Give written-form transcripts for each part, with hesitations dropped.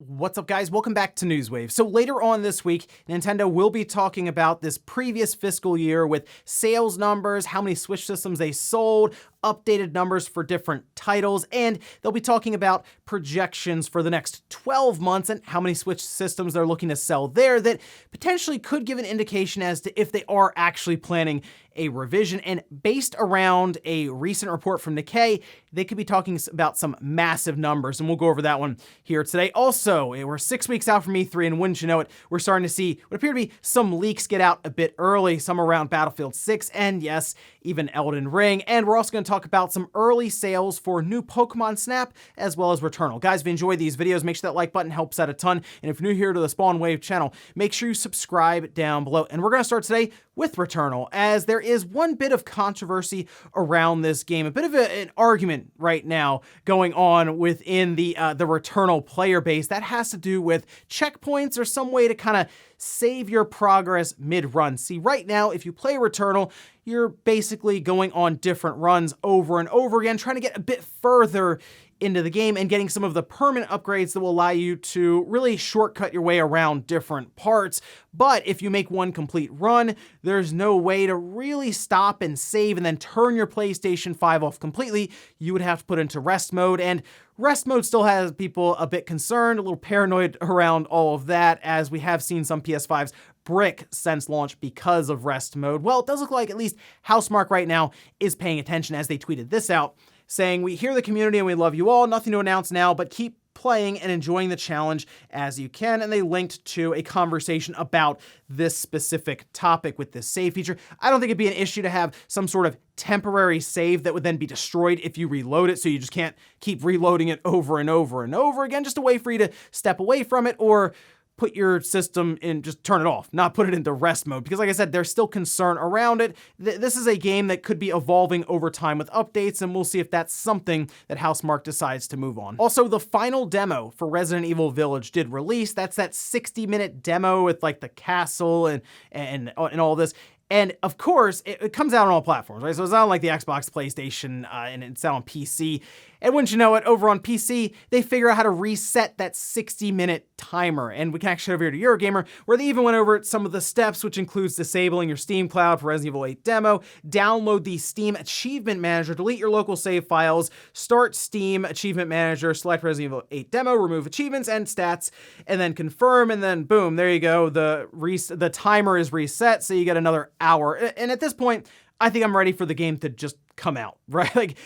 What's up, guys? Welcome back to Newswave. So later on this week, Nintendo will be talking about this previous fiscal year with sales numbers, how many Switch systems they sold, updated numbers for different titles, and they'll be talking about projections for the next 12 months and how many Switch systems they're looking to sell there that potentially could give an indication as to if they are actually planning a revision. And based around a recent report from Nikkei, they could be talking about some massive numbers, and we'll go over that one here today. Also, we're 6 weeks out from E3, and wouldn't you know it, we're starting to see what appear to be some leaks get out a bit early, some around Battlefield 6, and yes, even Elden Ring. And we're also going to talk about some early sales for new Pokemon Snap, as well as Returnal. Guys, if you enjoy these videos, make sure that like button helps out a ton. And if you're new here to the Spawn Wave channel, make sure you subscribe down below. And we're going to start today with Returnal, as there is one bit of controversy around this game, a bit of an argument right now going on within the Returnal player base that has to do with checkpoints or some way to kind of save your progress mid-run. See, right now, if you play Returnal, you're basically going on different runs over and over again, trying to get a bit further into the game and getting some of the permanent upgrades that will allow you to really shortcut your way around different parts. But if you make one complete run, there's no way to really stop and save and then turn your PlayStation 5 off completely. You would have to put into rest mode, and rest mode still has people a bit concerned, a little paranoid around all of that, as we have seen some PS5s brick since launch because of rest mode. Well, it does look like at least Housemarque right now is paying attention, as they tweeted this out, saying, "We hear the community and we love you all. Nothing to announce now, but keep playing and enjoying the challenge as you can." And they linked to a conversation about this specific topic with this save feature. I don't think it'd be an issue to have some sort of temporary save that would then be destroyed if you reload it, so you just can't keep reloading it over and over and over again, just a way for you to step away from it, or put your system in, just turn it off, not put it into rest mode. Because like I said, there's still concern around it. This is a game that could be evolving over time with updates, and we'll see if that's something that Housemarque decides to move on. Also, the final demo for Resident Evil Village did release. That's that 60-minute demo with like the castle and all this. And of course, it comes out on all platforms, right? So it's not like the Xbox, PlayStation, and it's out on PC. And wouldn't you know it, over on PC, they figure out how to reset that 60-minute timer. And we can actually over here to Eurogamer, where they even went over some of the steps, which includes disabling your Steam Cloud for Resident Evil 8 demo, download the Steam Achievement Manager, delete your local save files, start Steam Achievement Manager, select Resident Evil 8 demo, remove achievements and stats, and then confirm, and then boom, there you go. The timer is reset, so you get another hour. And at this point, I think I'm ready for the game to just come out, right? Like,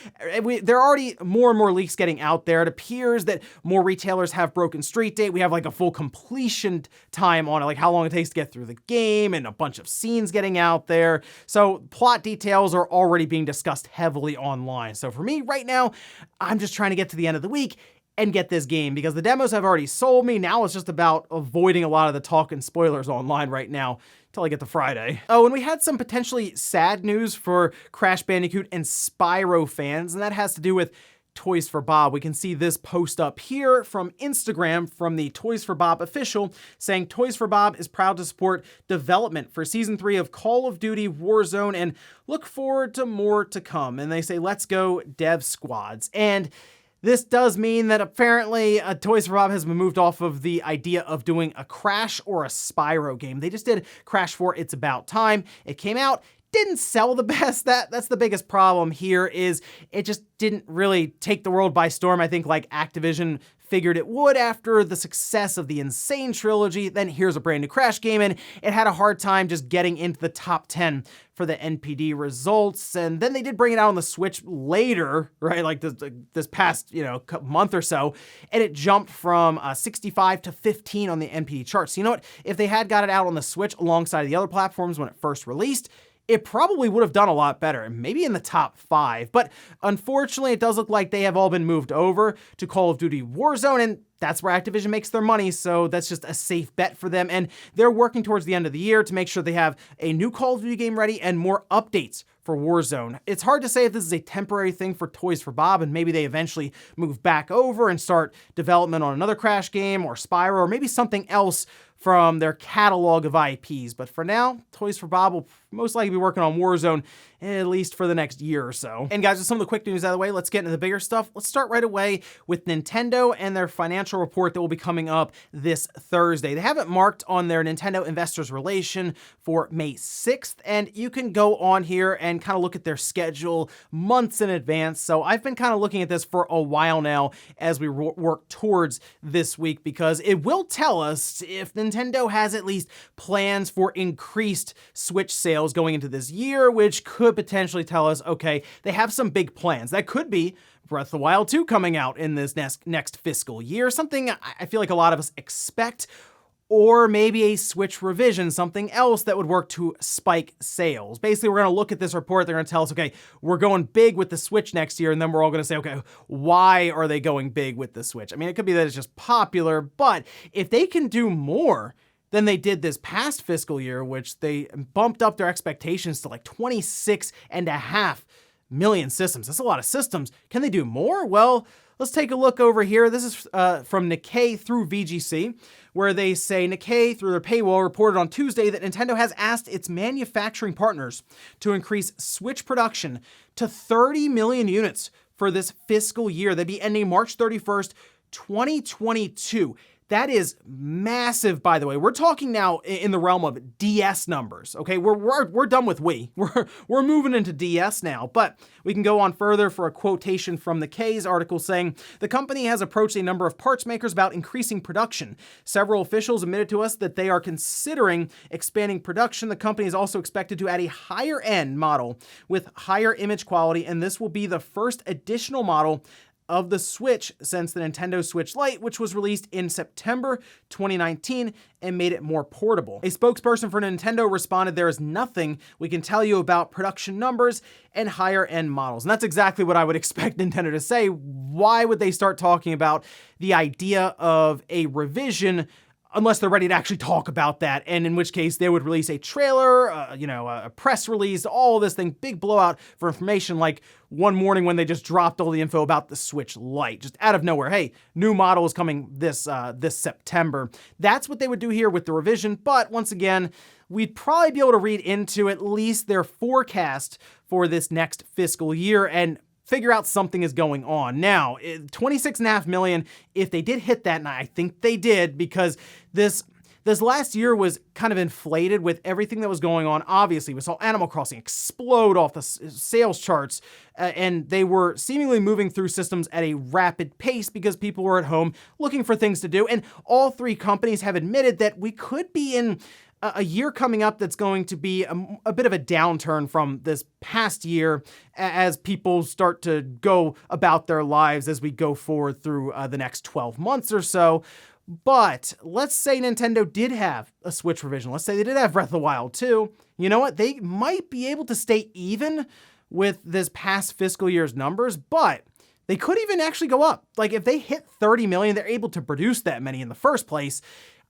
there are already more and more leaks getting out there. It appears that more retailers have broken street date. We have like a full completion time on it, like how long it takes to get through the game, and a bunch of scenes getting out there. So plot details are already being discussed heavily online. So for me right now, I'm just trying to get to the end of the week and get this game, because the demos have already sold me. Now it's just about avoiding a lot of the talk and spoilers online right now until I get to Friday. Oh, and we had some potentially sad news for Crash Bandicoot and Spyro fans, and that has to do with Toys for Bob. We can see this post up here from Instagram from the Toys for Bob official, saying Toys for Bob is proud to support development for Season 3 of Call of Duty Warzone and look forward to more to come. And they say, let's go dev squads. And this does mean that apparently Toys for Bob has been moved off of the idea of doing a Crash or a Spyro game. They just did Crash 4, It's About Time. It came out, didn't sell the best. That's the biggest problem here, is it just didn't really take the world by storm. I think like Activision figured it would after the success of the Insane trilogy. Then here's a brand new Crash game, and it had a hard time just getting into the top 10 for the NPD results. And then they did bring it out on the Switch later, right? Like this past, month or so, and it jumped from 65 to 15 on the NPD charts. So you know what? If they had got it out on the Switch alongside the other platforms when it first released, it probably would have done a lot better, maybe in the top 5. But unfortunately, it does look like they have all been moved over to Call of Duty Warzone, and that's where Activision makes their money, so that's just a safe bet for them. And they're working towards the end of the year to make sure they have a new Call of Duty game ready and more updates for Warzone. It's hard to say if this is a temporary thing for Toys for Bob, and maybe they eventually move back over and start development on another Crash game or Spyro, or maybe something else from their catalog of IPs. But for now, Toys for Bob will most likely be working on Warzone, at least for the next year or so. And guys, with some of the quick news out of the way, let's get into the bigger stuff. Let's start right away with Nintendo and their financial report that will be coming up this Thursday. They have it marked on their Nintendo Investors Relation for May 6th, and you can go on here and kind of look at their schedule months in advance. So I've been kind of looking at this for a while now as we work towards this week, because it will tell us if Nintendo has at least plans for increased Switch sales going into this year, which could potentially tell us, okay, they have some big plans. That could be Breath of the Wild 2 coming out in this next fiscal year, something I feel like a lot of us expect, or maybe a Switch revision, something else that would work to spike sales. Basically, we're going to look at this report. They're going to tell us, okay, we're going big with the Switch next year, and then we're all going to say, okay, why are they going big with the Switch? I mean, it could be that it's just popular, but if they can do more than they did this past fiscal year, which they bumped up their expectations to like 26.5 million systems. That's a lot of systems. Can they do more? Well, let's take a look over here. This is from Nikkei through VGC, where they say Nikkei, through their paywall, reported on Tuesday that Nintendo has asked its manufacturing partners to increase Switch production to 30 million units for this fiscal year. They'd be ending March 31st, 2022. That is massive, by the way. We're talking now in the realm of DS numbers, okay? We're done with Wii. We're moving into DS now, but we can go on further for a quotation from Nikkei's article saying, the company has approached a number of parts makers about increasing production. Several officials admitted to us that they are considering expanding production. The company is also expected to add a higher end model with higher image quality, and this will be the first additional model of the Switch since the Nintendo Switch Lite, which was released in September 2019 and made it more portable. A spokesperson for Nintendo responded, there is nothing we can tell you about production numbers and higher end models. And that's exactly what I would expect Nintendo to say. Why would they start talking about the idea of a revision unless they're ready to actually talk about that, and in which case they would release a trailer, a press release, all this thing, big blowout for information, like one morning when they just dropped all the info about the Switch Lite, just out of nowhere. Hey, new model is coming this September. That's what they would do here with the revision, but once again, we'd probably be able to read into at least their forecast for this next fiscal year and figure out something is going on. Now, 26.5 million, if they did hit that, and I think they did, because this last year was kind of inflated with everything that was going on. Obviously, we saw Animal Crossing explode off the sales charts, and they were seemingly moving through systems at a rapid pace because people were at home looking for things to do. And all three companies have admitted that we could be in a year coming up that's going to be a bit of a downturn from this past year as people start to go about their lives as we go forward through the next 12 months or so. But let's say Nintendo did have a Switch revision. Let's say they did have Breath of the Wild 2. You know what? They might be able to stay even with this past fiscal year's numbers, but they could even actually go up. Like if they hit 30 million, they're able to produce that many in the first place.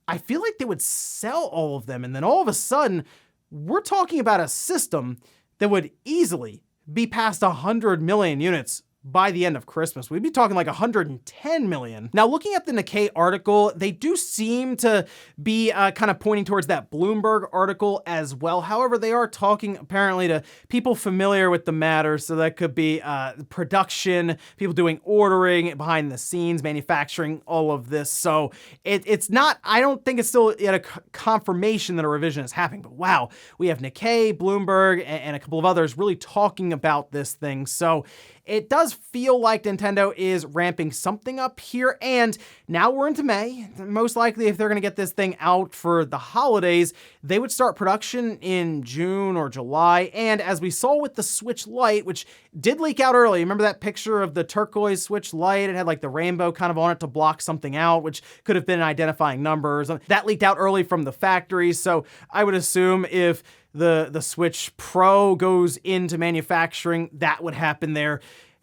I feel like they would sell all of them, and then all of a sudden, we're talking about a system that would easily be past 100 million units by the end of Christmas. We'd be talking like 110 million. Now, looking at the Nikkei article, they do seem to be kind of pointing towards that Bloomberg article as well. However, they are talking apparently to people familiar with the matter. So that could be production, people doing ordering, behind the scenes, manufacturing, all of this. So it's not, I don't think it's still yet a confirmation that a revision is happening. But wow, we have Nikkei, Bloomberg, and a couple of others really talking about this thing. So it does feel like Nintendo is ramping something up here, and now we're into May. Most likely, if they're going to get this thing out for the holidays, they would start production in June or July, and as we saw with the Switch Lite, which did leak out early, remember that picture of the turquoise Switch Lite? It had like the rainbow kind of on it to block something out, which could have been identifying numbers. That leaked out early from the factory, so I would assume if the Switch Pro goes into manufacturing, that would happen there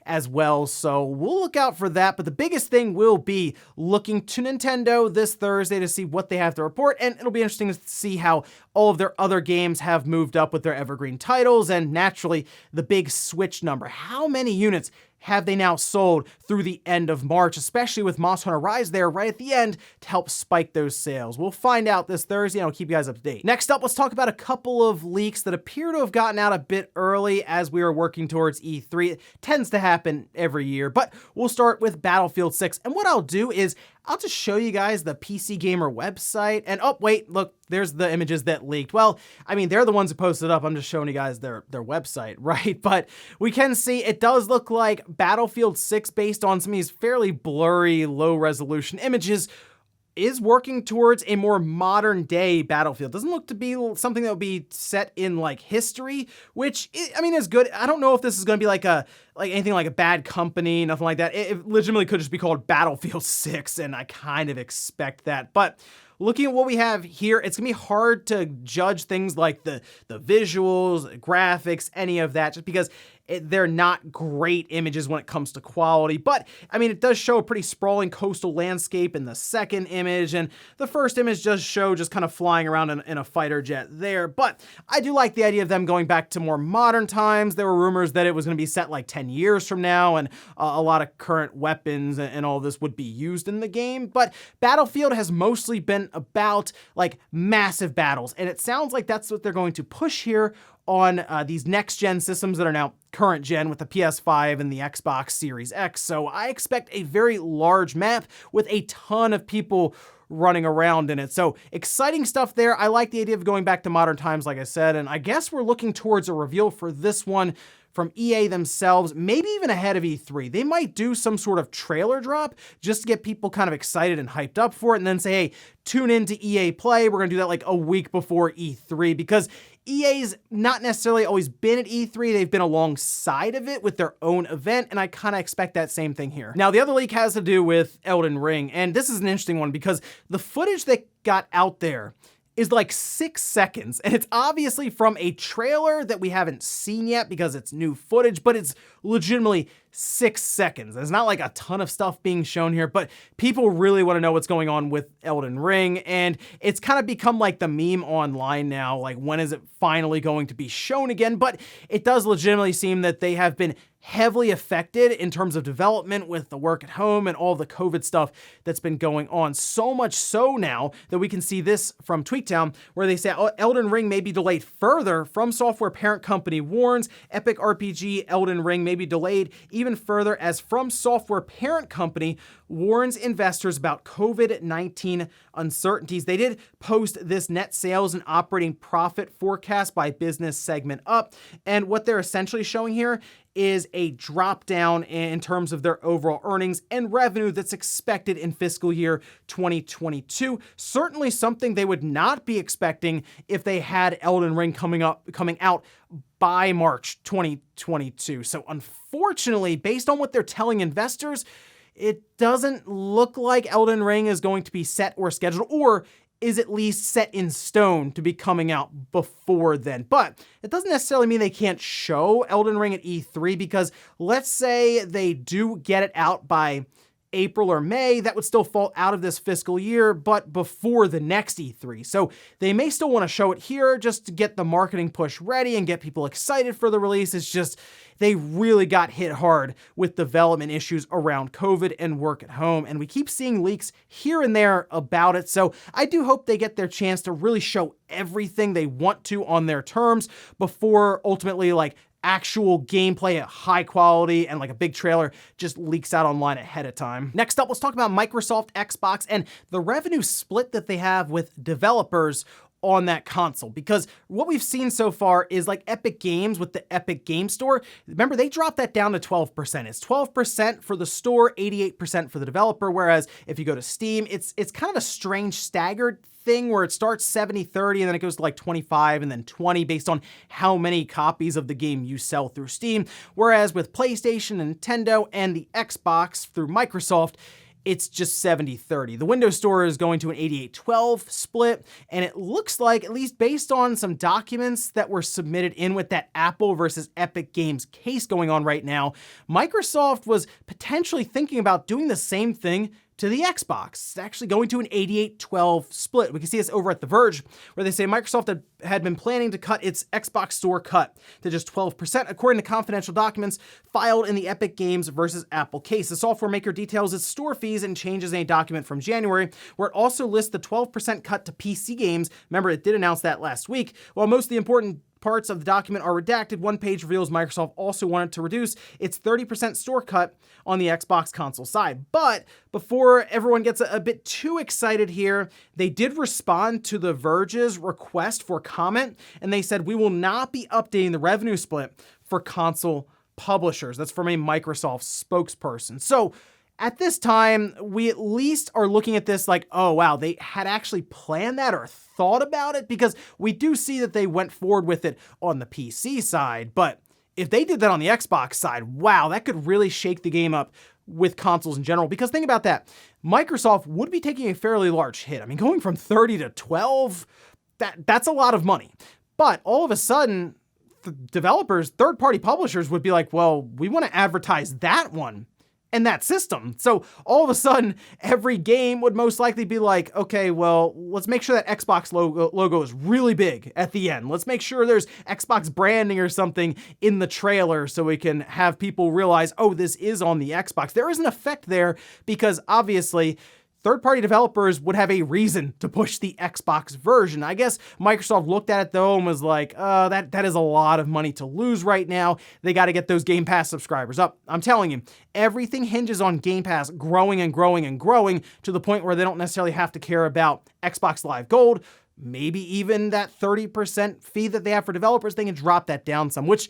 as well. So we'll look out for that. But the biggest thing will be looking to Nintendo this Thursday to see what they have to report. And it'll be interesting to see how all of their other games have moved up with their evergreen titles. And naturally, the big Switch number. How many units have they now sold through the end of March, especially with Monster Hunter Rise there right at the end to help spike those sales. We'll find out this Thursday and I'll keep you guys up to date. Next up, let's talk about a couple of leaks that appear to have gotten out a bit early as we are working towards E3. It tends to happen every year, but we'll start with Battlefield 6. And what I'll do is I'll just show you guys the PC Gamer website. And oh, wait, look, there's the images that leaked. Well, I mean, they're the ones who posted up. I'm just showing you guys their website, right? But we can see it does look like Battlefield 6, based on some of these fairly blurry, low resolution images, is working towards a more modern day Battlefield. Doesn't look to be something that would be set in like history, which I mean is good. I don't know if this is going to be like anything like a Bad Company, nothing like that. It legitimately could just be called Battlefield 6, and I kind of expect that. But looking at what we have here, it's gonna be hard to judge things like the visuals, graphics, any of that, just because they're not great images when it comes to quality. But I mean, it does show a pretty sprawling coastal landscape in the second image, and the first image does show just kind of flying around in a fighter jet there. But I do like the idea of them going back to more modern times. There were rumors that it was gonna be set like 10 years from now, and a lot of current weapons and all this would be used in the game. But Battlefield has mostly been about like massive battles, and it sounds like that's what they're going to push here on these next-gen systems that are now current gen with the PS5 and the Xbox Series X. So I expect a very large map with a ton of people running around in it. So exciting stuff there. I like the idea of going back to modern times, like I said, and I guess we're looking towards a reveal for this one from EA themselves, maybe even ahead of E3. They might do some sort of trailer drop just to get people kind of excited and hyped up for it, and then say, hey, tune into EA Play. We're gonna do that like a week before E3, because EA's not necessarily always been at E3. They've been alongside of it with their own event, and I kind of expect that same thing here. Now, the other leak has to do with Elden Ring, and this is an interesting one because the footage that got out there is like 6 seconds, and it's obviously from a trailer that we haven't seen yet because it's new footage, but it's legitimately 6 seconds. There's not like a ton of stuff being shown here, but people really want to know what's going on with Elden Ring, and it's kind of become like the meme online now, like when is it finally going to be shown again? But it does legitimately seem that they have been heavily affected in terms of development with the work at home and all the COVID stuff that's been going on. So much so now that we can see this from Tweaktown, where they say Elden Ring may be delayed further. From Software parent company warns Epic RPG Elden Ring may be delayed even further, as From Software parent company warns investors about COVID-19 uncertainties. They did post this net sales and operating profit forecast by business segment up, and what they're essentially showing here is a drop down in terms of their overall earnings and revenue that's expected in fiscal year 2022. Certainly something they would not be expecting if they had Elden Ring coming out by March 2022. So unfortunately, based on what they're telling investors, it doesn't look like Elden Ring is going to be set or scheduled, or is at least set in stone to be coming out before then. But it doesn't necessarily mean they can't show Elden Ring at E3, because let's say they do get it out by April or May, that would still fall out of this fiscal year, but before the next E3. So they may still want to show it here just to get the marketing push ready and get people excited for the release. It's just they really got hit hard with development issues around COVID and work at home, and we keep seeing leaks here and there about it. So I do hope they get their chance to really show everything they want to on their terms before ultimately like actual gameplay at high quality and like a big trailer just leaks out online ahead of time. Next up, let's talk about Microsoft Xbox and the revenue split that they have with developers on that console, because what we've seen so far is like Epic Games with the Epic Game Store. Remember, they dropped that down to 12%. It's 12% for the store, 88% for the developer, whereas if you go to Steam, it's kind of a strange staggered thing where it starts 70-30 and then it goes to like 25 and then 20 based on how many copies of the game you sell through Steam. Whereas with PlayStation, Nintendo, and the Xbox through Microsoft, it's just 70-30. The Windows Store is going to an 88-12 split, and it looks like, at least based on some documents that were submitted in with that Apple versus Epic Games case going on right now, Microsoft was potentially thinking about doing the same thing to the Xbox. It's actually going to an 88-12 split. We can see this over at The Verge, where they say Microsoft had been planning to cut its Xbox Store cut to just 12%, according to confidential documents filed in the Epic Games versus Apple case. The software maker details its store fees and changes in a document from January, where it also lists the 12% cut to PC games. Remember, it did announce that last week. While most of the important parts of the document are redacted, one page reveals Microsoft also wanted to reduce its 30% store cut on the Xbox console side. But before everyone gets a bit too excited here, they did respond to The Verge's request for comment, and they said, we will not be updating the revenue split for console publishers. That's from a Microsoft spokesperson. So at this time, we at least are looking at this like, oh, wow, they had actually planned that or thought about it, because we do see that they went forward with it on the PC side. But if they did that on the Xbox side, wow, that could really shake the game up with consoles in general. Because think about that. Microsoft would be taking a fairly large hit. I mean, going from 30 to 12, that's a lot of money. But all of a sudden, the developers, third-party publishers would be like, well, we want to advertise that one and that system. So all of a sudden, every game would most likely be like, okay, well, let's make sure that Xbox logo is really big at the end. Let's make sure there's Xbox branding or something in the trailer so we can have people realize, oh, this is on the Xbox. There is an effect there because obviously third-party developers would have a reason to push the Xbox version. I guess Microsoft looked at it though and was like, that is a lot of money to lose right now. They got to get those Game Pass subscribers up. I'm telling you, everything hinges on Game Pass growing and growing and growing to the point where they don't necessarily have to care about Xbox Live Gold. Maybe even that 30% fee that they have for developers, they can drop that down some, which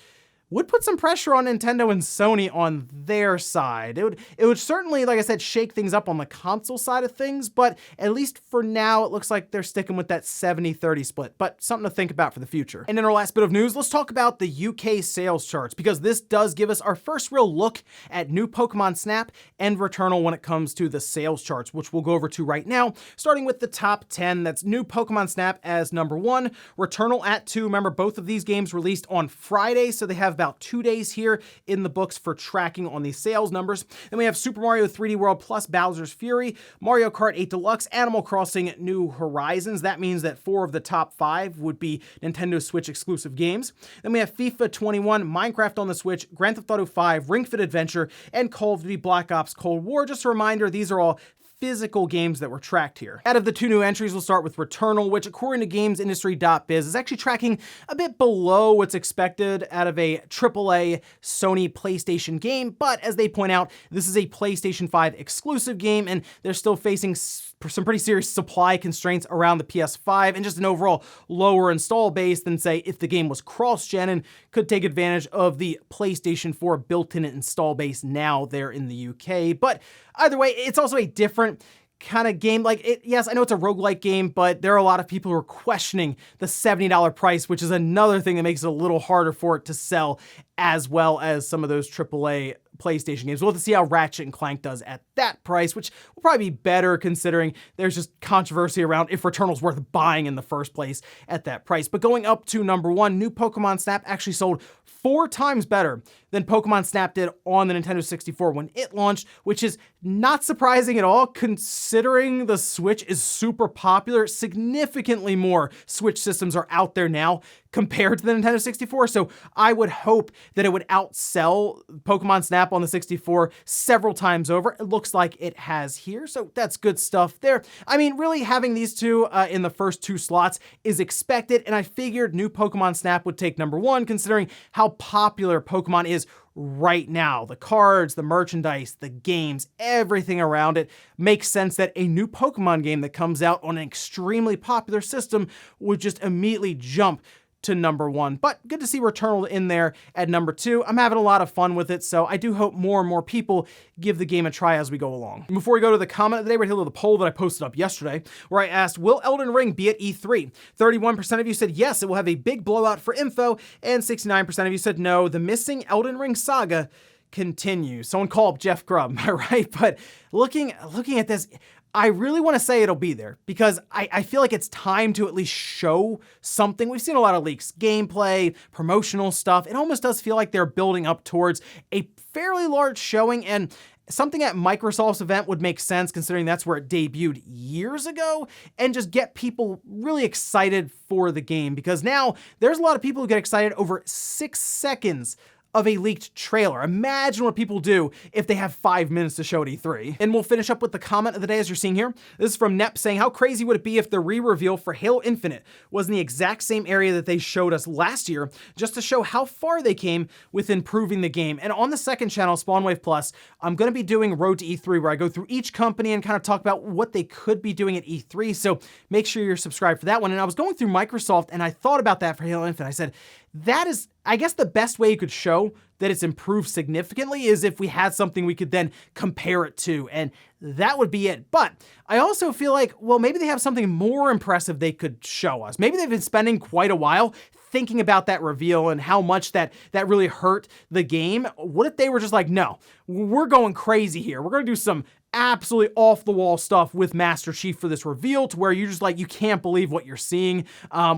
would put some pressure on Nintendo and Sony on their side. It would certainly, like I said, shake things up on the console side of things, but at least for now, it looks like they're sticking with that 70-30 split, but something to think about for the future. And in our last bit of news, let's talk about the UK sales charts, because this does give us our first real look at new Pokemon Snap and Returnal when it comes to the sales charts, which we'll go over to right now, starting with the top 10. That's new Pokemon Snap as number 1, Returnal at 2. Remember, both of these games released on Friday, so they have about 2 days here in the books for tracking on these sales numbers. Then we have Super Mario 3D World plus Bowser's Fury, Mario Kart 8 Deluxe, Animal Crossing New Horizons. That means that 4 of the top 5 would be Nintendo Switch exclusive games. Then we have FIFA 21, Minecraft on the Switch, Grand Theft Auto 5, Ring Fit Adventure, and Call of Duty Black Ops Cold War. Just a reminder, these are all physical games that were tracked here. Out of the 2 new entries, we'll start with Returnal, which according to GamesIndustry.biz is actually tracking a bit below what's expected out of a AAA Sony PlayStation game, but as they point out, this is a PlayStation 5 exclusive game, and they're still facing some pretty serious supply constraints around the PS5 and just an overall lower install base than, say, if the game was cross-gen, and could take advantage of the PlayStation 4 built-in install base now there in the UK. But either way, it's also a different kind of game. Yes, I know it's a roguelike game, but there are a lot of people who are questioning the $70 price, which is another thing that makes it a little harder for it to sell, as well as some of those AAA PlayStation games. We'll have to see how Ratchet & Clank does at that price, which will probably be better considering there's just controversy around if Returnal's worth buying in the first place at that price. But going up to number 1, new Pokemon Snap actually sold 4 times better than Pokemon Snap did on the Nintendo 64 when it launched, which is not surprising at all considering the Switch is super popular. Significantly more Switch systems are out there now compared to the Nintendo 64, so I would hope that it would outsell Pokemon Snap on the 64 several times over. It looks like it has here, so that's good stuff there. I mean, really having these two in the first 2 slots is expected, and I figured new Pokemon Snap would take number 1 considering how popular Pokemon is right now. The cards, the merchandise, the games, everything around it makes sense that a new Pokemon game that comes out on an extremely popular system would just immediately jump to number 1, but good to see Returnal in there at number 2. I'm having a lot of fun with it, so I do hope more and more people give the game a try as we go along. And before we go to the comment of the day, we're here with the poll that I posted up yesterday, where I asked, will Elden Ring be at E3? 31% of you said yes, it will have a big blowout for info, and 69% of you said no, the missing Elden Ring saga continues. Someone call up Jeff Grubb, am I right? But looking at this, I really want to say it'll be there because I feel like it's time to at least show something. We've seen a lot of leaks, gameplay, promotional stuff. It almost does feel like they're building up towards a fairly large showing, and something at Microsoft's event would make sense considering that's where it debuted years ago, and just get people really excited for the game, because now there's a lot of people who get excited over 6 seconds of a leaked trailer. Imagine what people do if they have 5 minutes to show at E3. And we'll finish up with the comment of the day, as you're seeing here. This is from Nep saying, how crazy would it be if the re-reveal for Halo Infinite was in the exact same area that they showed us last year, just to show how far they came with improving the game. And on the second channel, Spawnwave Plus, I'm gonna be doing Road to E3, where I go through each company and kind of talk about what they could be doing at E3. So make sure you're subscribed for that one. And I was going through Microsoft and I thought about that for Halo Infinite. I said, that is, I guess, the best way you could show that it's improved significantly is if we had something we could then compare it to, and that would be it. But I also feel like, well, maybe they have something more impressive they could show us. Maybe they've been spending quite a while thinking about that reveal and how much that really hurt the game. What if they were just like, no, we're going crazy here. We're gonna do some absolutely off-the-wall stuff with Master Chief for this reveal, to where you're just like, you can't believe what you're seeing,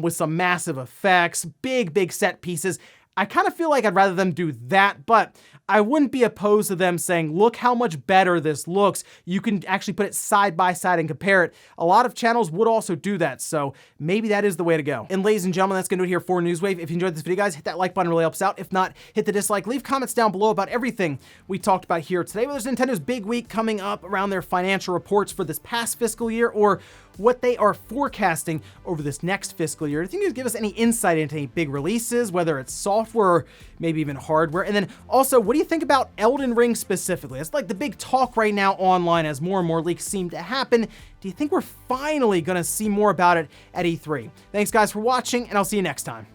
with some massive effects, big set pieces. I kind of feel like I'd rather them do that, but I wouldn't be opposed to them saying, look how much better this looks. You can actually put it side by side and compare it. A lot of channels would also do that, so maybe that is the way to go. And ladies and gentlemen, that's gonna do it here for Newswave. If you enjoyed this video, guys, hit that like button, really helps out. If not, hit the dislike. Leave comments down below about everything we talked about here today. Whether it's Nintendo's big week coming up around their financial reports for this past fiscal year, or what they are forecasting over this next fiscal year. I think you could give us any insight into any big releases, whether it's software or maybe even hardware. And then also, what do you think about Elden Ring specifically? It's like the big talk right now online as more and more leaks seem to happen. Do you think we're finally gonna see more about it at E3? Thanks guys for watching, and I'll see you next time.